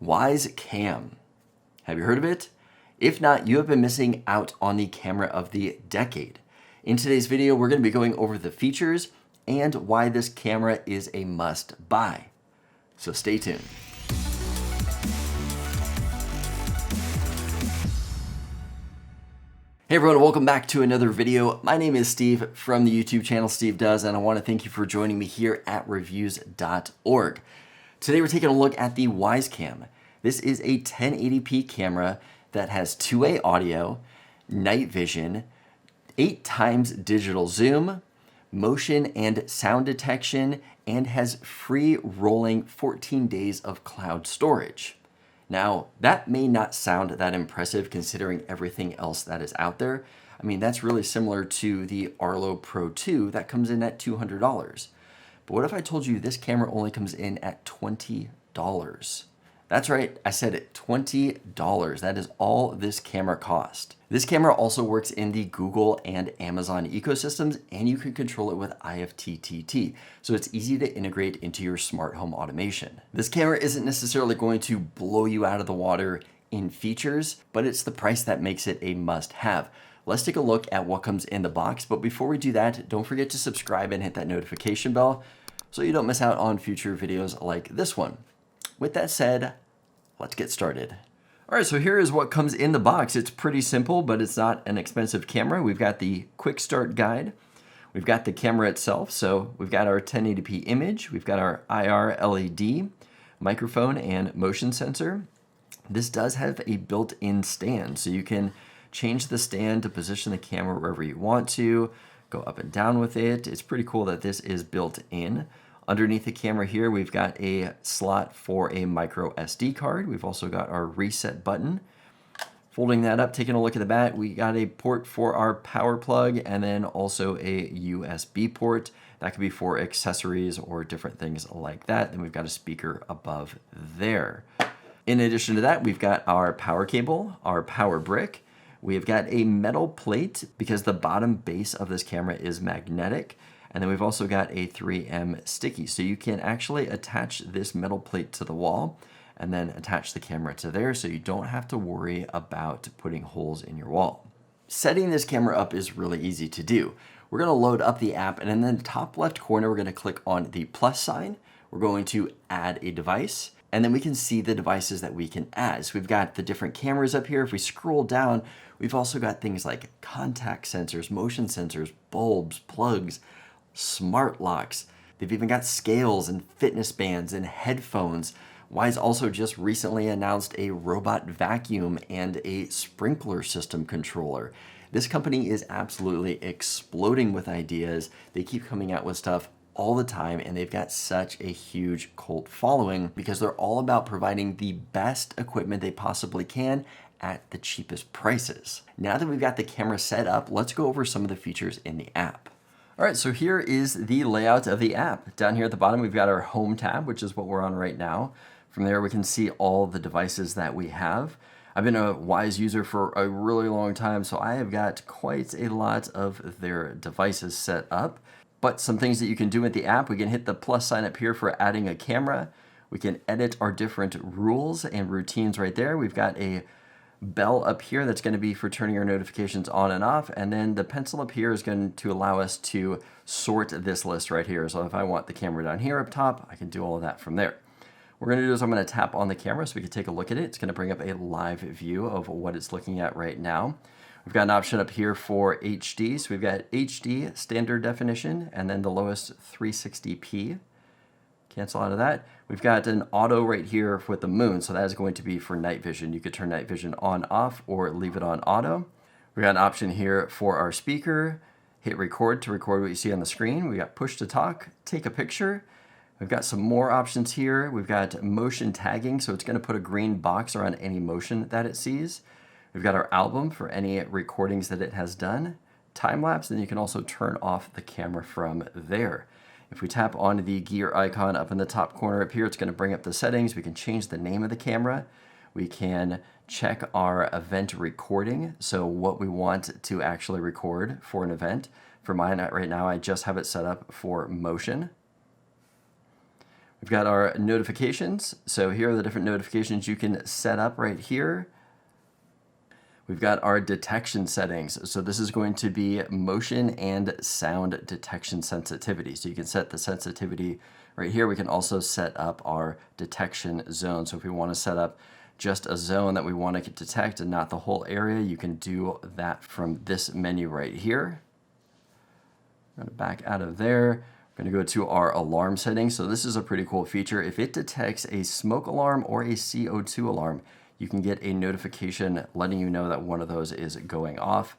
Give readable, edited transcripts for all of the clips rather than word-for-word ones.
Wyze Cam. Have you heard of it? If not, you have been missing out on the camera of the decade. In today's video, we're going to be going over the features and why this camera is a must buy. So stay tuned. Hey everyone, welcome back to another video. My name is Steve from the YouTube channel Steve Does, and I want to thank you for joining me here at reviews.org. Today we're taking a look at the Wyze Cam. This is a 1080p camera that has two-way audio, night vision, 8x digital zoom, motion and sound detection, and has free rolling 14 days of cloud storage. Now, that may not sound that impressive considering everything else that is out there. I mean, that's really similar to the Arlo Pro 2 that comes in at $200. But what if I told you this camera only comes in at $20? That's right, I said it, $20. That is all this camera cost. This camera also works in the Google and Amazon ecosystems, and you can control it with IFTTT, so it's easy to integrate into your smart home automation. This camera isn't necessarily going to blow you out of the water in features, but it's the price that makes it a must-have. Let's take a look at what comes in the box, but before we do that, don't forget to subscribe and hit that notification bell so you don't miss out on future videos like this one. With that said, let's get started. All right, so here is what comes in the box. It's pretty simple, but it's not an expensive camera. We've got the quick start guide. We've got the camera itself. So we've got our 1080p image. We've got our IR LED, microphone, and motion sensor. This does have a built-in stand, so you can change the stand to position the camera wherever you want to, go up and down with it. It's pretty cool that this is built in. Underneath the camera here, we've got a slot for a micro SD card. We've also got our reset button. Folding that up, taking a look at the back, we got a port for our power plug and then also a USB port. That could be for accessories or different things like that. Then we've got a speaker above there. In addition to that, we've got our power cable, our power brick. We've got a metal plate because the bottom base of this camera is magnetic. And then we've also got a 3M sticky. So you can actually attach this metal plate to the wall and then attach the camera to there so you don't have to worry about putting holes in your wall. Setting this camera up is really easy to do. We're gonna load up the app, and in the top left corner, we're gonna click on the plus sign. We're going to add a device, and then we can see the devices that we can add. So we've got the different cameras up here. If we scroll down, we've also got things like contact sensors, motion sensors, bulbs, plugs, smart locks. They've even got scales and fitness bands and headphones. Wyze also just recently announced a robot vacuum and a sprinkler system controller. This company is absolutely exploding with ideas. They keep coming out with stuff all the time, and they've got such a huge cult following because they're all about providing the best equipment they possibly can at the cheapest prices. Now that we've got the camera set up, let's go over some of the features in the app. All right, so here is the layout of the app. Down here at the bottom, we've got our home tab, which is what we're on right now. From there, we can see all the devices that we have. I've been a Wyze user for a really long time, so I have got quite a lot of their devices set up. But some things that you can do with the app, we can hit the plus sign up here for adding a camera. We can edit our different rules and routines right there. We've got a bell up here that's going to be for turning your notifications on and off, and then the pencil up here is going to allow us to sort this list right here. So if I want the camera down here up top, I can do all of that from there. What we're going to do is I'm going to tap on the camera so we can take a look at it. It's going to bring up a live view of what it's looking at right now. We've got an option up here for HD. So we've got HD standard definition and then the lowest 360p. Cancel out of that. We've got an auto right here with the moon, so that is going to be for night vision. You could turn night vision on, off, or leave it on auto. We got an option here for our speaker. Hit record to record what you see on the screen. We got push to talk, take a picture. We've got some more options here. We've got motion tagging, so it's going to put a green box around any motion that it sees. We've got our album for any recordings that it has done. Time lapse, and you can also turn off the camera from there. If we tap on the gear icon up in the top corner up here, it's going to bring up the settings. We can change the name of the camera. We can check our event recording, so what we want to actually record for an event. For mine right now, I just have it set up for motion. We've got our notifications. So here are the different notifications you can set up right here. We've got our detection settings. So this is going to be motion and sound detection sensitivity. So you can set the sensitivity right here. We can also set up our detection zone. So if we want to set up just a zone that we want to detect and not the whole area, you can do that from this menu right here. I'm going to back out of there. We're going to go to our alarm settings. So this is a pretty cool feature. If it detects a smoke alarm or a CO2 alarm, you can get a notification letting you know that one of those is going off.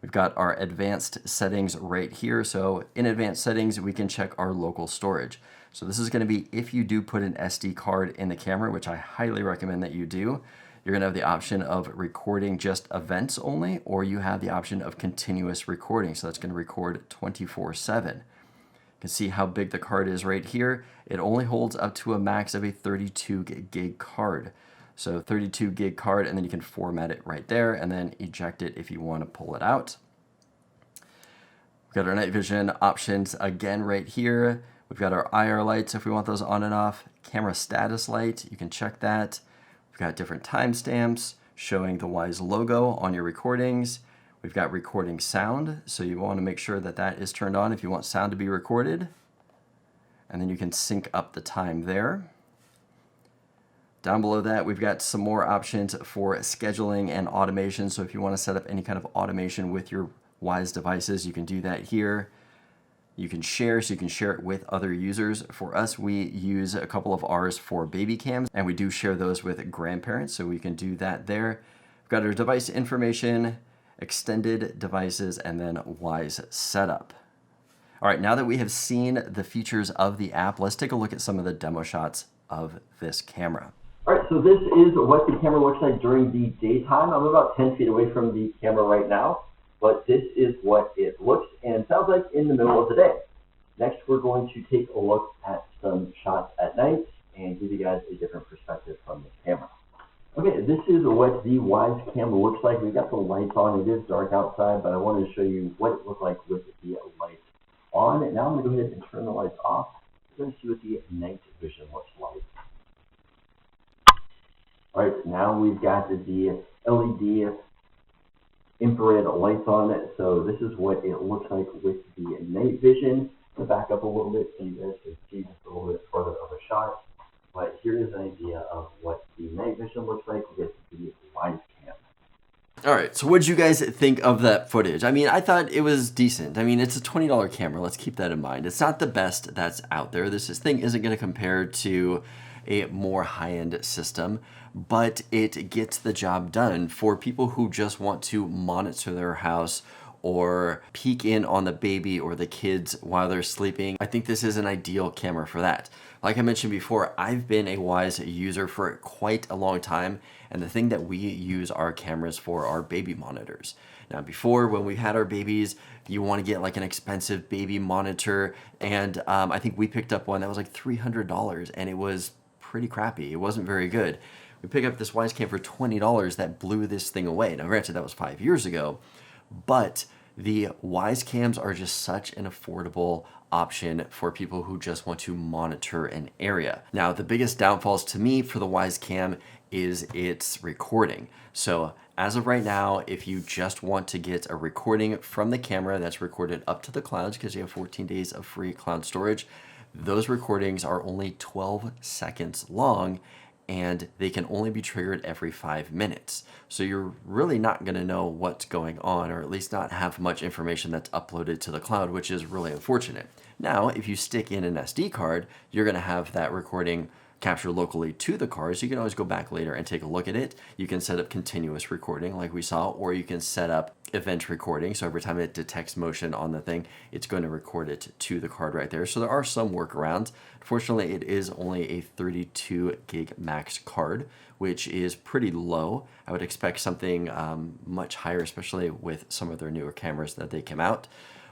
We've got our advanced settings right here. So in advanced settings, we can check our local storage. So this is going to be if you do put an SD card in the camera, which I highly recommend that you do. You're going to have the option of recording just events only, or you have the option of continuous recording. So that's going to record 24/7. You can see how big the card is right here. It only holds up to a max of a 32 gig card. So 32 gig card, and then you can format it right there and then eject it if you want to pull it out. We've got our night vision options again right here. We've got our IR lights if we want those on and off. Camera status light, you can check that. We've got different timestamps showing the Wyze logo on your recordings. We've got recording sound, so you want to make sure that that is turned on if you want sound to be recorded. And then you can sync up the time there. Down below that, we've got some more options for scheduling and automation. So if you want to set up any kind of automation with your Wyze devices, you can do that here. You can share, so you can share it with other users. For us, we use a couple of ours for baby cams, and we do share those with grandparents, so we can do that there. We've got our device information, extended devices, and then Wyze setup. All right, now that we have seen the features of the app, let's take a look at some of the demo shots of this camera. All right, so this is what the camera looks like during the daytime. I'm about 10 feet away from the camera right now, but this is what it looks and sounds like in the middle of the day. Next, we're going to take a look at some shots at night and give you guys a different perspective from this camera. Okay, this is what the Wyze Cam looks like. We've got the lights on. It is dark outside, but I wanted to show you what it looked like with the lights on. Now I'm going to go ahead and turn the lights off. We're going to see what the night vision looks like. All right, now we've got the LED infrared lights on it. So this is what it looks like with the night vision. I'm going to back up a little bit so you guys can see just a little bit further of a shot. But here is an idea of what the night vision looks like with the Wyze Cam. All right, so what did you guys think of that footage? I mean, I thought it was decent. I mean, it's a $20 camera. Let's keep that in mind. It's not the best that's out there. This thing isn't going to compare to a more high-end system, but it gets the job done for people who just want to monitor their house or peek in on the baby or the kids while they're sleeping. I think this is an ideal camera for that. Like I mentioned before, I've been a Wyze user for quite a long time, and the thing that we use our cameras for are baby monitors. Now before, when we had our babies, you want to get like an expensive baby monitor, and I think we picked up one that was like $300, and it was pretty crappy. It wasn't very good. We picked up this Wyze Cam for $20 that blew this thing away. Now granted, that was 5 years ago, but the Wyze Cams are just such an affordable option for people who just want to monitor an area. Now, the biggest downfalls to me for the Wyze Cam is its recording. So as of right now, if you just want to get a recording from the camera that's recorded up to the clouds, because you have 14 days of free cloud storage, those recordings are only 12 seconds long, and they can only be triggered every 5 minutes. So you're really not going to know what's going on, or at least not have much information that's uploaded to the cloud, which is really unfortunate. Now, if you stick in an SD card, you're going to have that recording capture locally to the card, so you can always go back later and take a look at it. You can set up continuous recording like we saw, or you can set up event recording, so every time it detects motion on the thing, it's going to record it to the card right there. So there are some workarounds. Fortunately, it is only a 32 gig max card, which is pretty low. I would expect something much higher, especially with some of their newer cameras that they came out.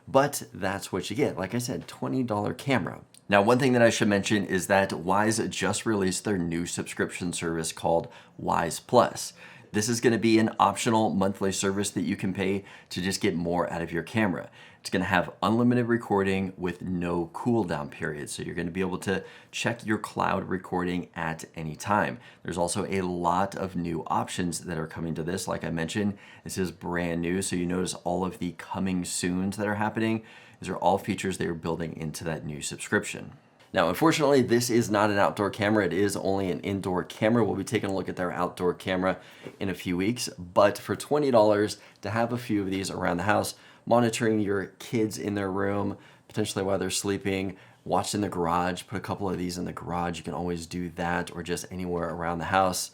But that's what you get. Like I said, $20 camera. Now, one thing that I should mention is that Wyze just released their new subscription service called Wyze Plus. This is going to be an optional monthly service that you can pay to just get more out of your camera. It's going to have unlimited recording with no cooldown period. So you're going to be able to check your cloud recording at any time. There's also a lot of new options that are coming to this. Like I mentioned, this is brand new. So you notice all of the coming soons that are happening. These are all features they are building into that new subscription. Now, unfortunately, this is not an outdoor camera. It is only an indoor camera. We'll be taking a look at their outdoor camera in a few weeks. But for $20 to have a few of these around the house, monitoring your kids in their room, potentially while they're sleeping, watch in the garage, put a couple of these in the garage. You can always do that, or just anywhere around the house.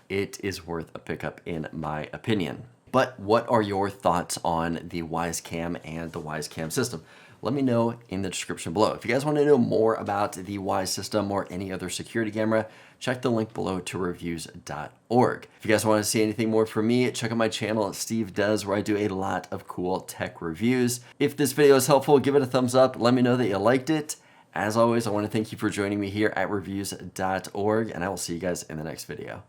It is worth a pickup in my opinion. But what are your thoughts on the Wyze Cam and the Wyze Cam system? Let me know in the description below. If you guys want to know more about the Wyze system or any other security camera, check the link below to reviews.org. If you guys want to see anything more from me, check out my channel, Steve Does, where I do a lot of cool tech reviews. If this video is helpful, give it a thumbs up. Let me know that you liked it. As always, I want to thank you for joining me here at reviews.org, and I will see you guys in the next video.